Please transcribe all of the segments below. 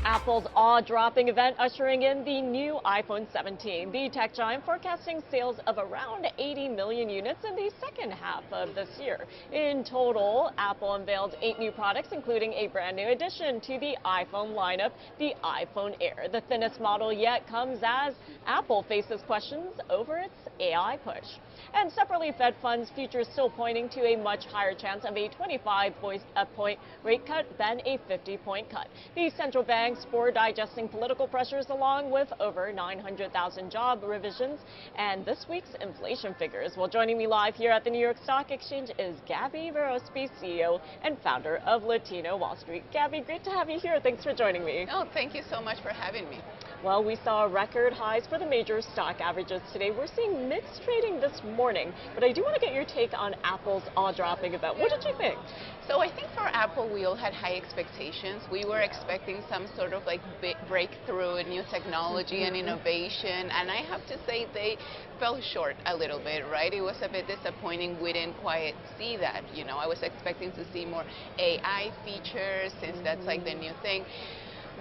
Apple's awe-dropping event ushering in the new iPhone 17. The tech giant forecasting sales of around 80 million units in the second half of this year. In total, Apple unveiled 8 new products, including a brand new addition to the iPhone lineup, the iPhone Air. The thinnest model yet comes as Apple faces questions over its AI push. And separately, Fed funds futures still pointing to a much higher chance of a 25-point rate cut than a 50-point cut. The central banks for digesting political pressures along with over 900,000 job revisions and this week's inflation figures. Well, joining me live here at the New York Stock Exchange is Gabriela Berrospi, CEO and founder of Latino Wall Street. Gabby, great to have you here. Thanks for joining me. Oh, thank you so much for having me. Well, we saw record highs for the major stock averages today. We're seeing mixed trading this morning, but I do want to get your take on Apple's awe-dropping event. What did you think? So I think for Apple, we all had high expectations. We were expecting some sort of like breakthrough in new technology and innovation, and I have to say they fell short a little bit, right? It was a bit disappointing. We didn't quite see that. You know, I was expecting to see more AI features since that's like the new thing.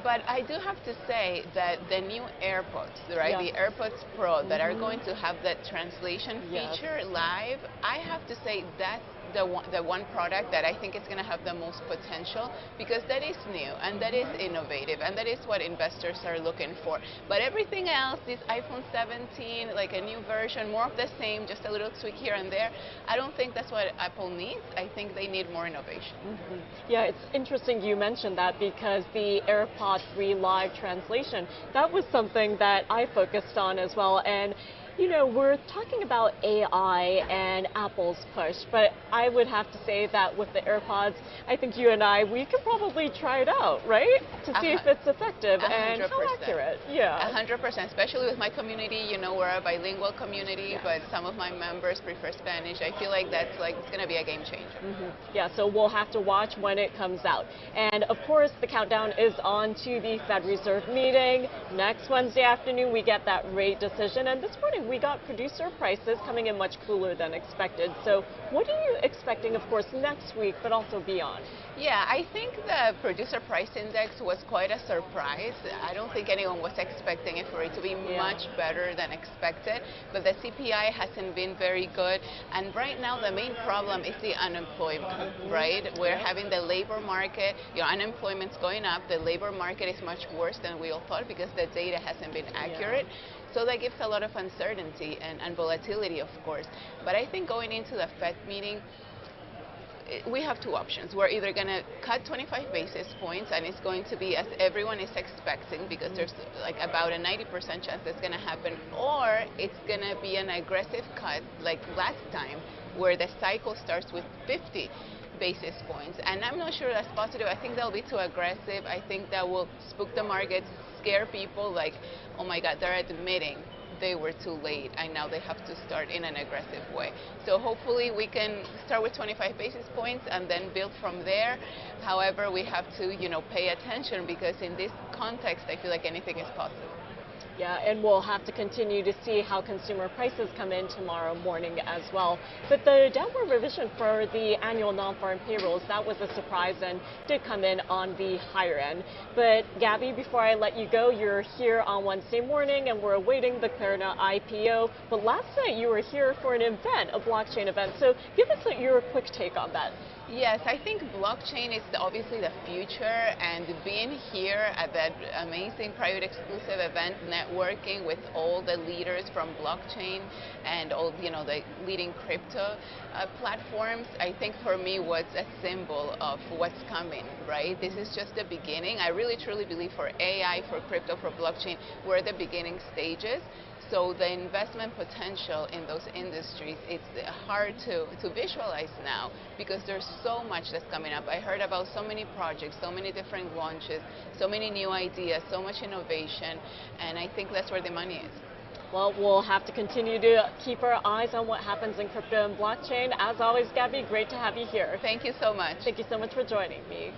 But I do have to say that the new AirPods, right, the AirPods Pro that are going to have that translation feature live, I have to say that's the one product that I think is going to have the most potential, because that is new and that is innovative and that is what investors are looking for. But everything else, this iPhone 17, like a new version, more of the same, just a little tweak here and there, I don't think that's what Apple needs. I think they need more innovation. Yeah, it's interesting you mentioned that, because the AirPods 3 live translation, that was something that I focused on as well. And you know, we're talking about AI and Apple's push, but I would have to say that with the AirPods, I think you and we could probably try it out, right? To see if it's effective 100%. And how accurate. Yeah. 100%, especially with my community. You know, we're a bilingual community, but some of my members prefer Spanish. I feel like that's like, it's going to be a game changer. Yeah, so we'll have to watch when it comes out. And of course, the countdown is on to the Fed Reserve meeting. Next Wednesday afternoon, we get that rate decision. And this morning, we got producer prices coming in much cooler than expected. So what are you expecting, of course, next week, but also beyond? Yeah, I think the producer price index was quite a surprise. I don't think anyone was expecting it for it to be much better than expected, but the CPI hasn't been very good. And right now, the main problem is the unemployment, right? We're having the labor market, you know, unemployment's going up. The labor market is much worse than we all thought because the data hasn't been accurate. So that gives a lot of uncertainty and volatility, of course. But I think going into the Fed meeting, we have two options. We're either going to cut 25 basis points, and it's going to be as everyone is expecting, because there's like about a 90% chance that's going to happen, or it's going to be an aggressive cut like last time, where the cycle starts with 50 basis points. And I'm not sure that's positive. I think that'll be too aggressive. I think that will spook the markets, scare people like, oh my God, they're admitting they were too late and now they have to start in an aggressive way. So hopefully we can start with 25 basis points and then build from there. However, we have to, you know, pay attention, because in this context, I feel like anything is possible. Yeah, and we'll have to continue to see how consumer prices come in tomorrow morning as well. But the downward revision for the annual non-farm payrolls, that was a surprise and did come in on the higher end. But Gabby, before I let you go, you're here on Wednesday morning and we're awaiting the Klarna IPO. But last night you were here for an event, a blockchain event. So give us your quick take on that. Yes, I think blockchain is obviously the future, and being here at that amazing private exclusive event, networking with all the leaders from blockchain and all, you know, the leading crypto platforms, I think for me was a symbol of what's coming, right? This is just the beginning. I really truly believe for AI, for crypto, for blockchain, we're at the beginning stages. So the investment potential in those industries, it's hard to visualize now, because there's so much that's coming up. I heard about so many projects, so many different launches, so many new ideas, so much innovation, and I think that's where the money is. Well, we'll have to continue to keep our eyes on what happens in crypto and blockchain. As always, Gabby, great to have you here. Thank you so much. Thank you so much for joining me.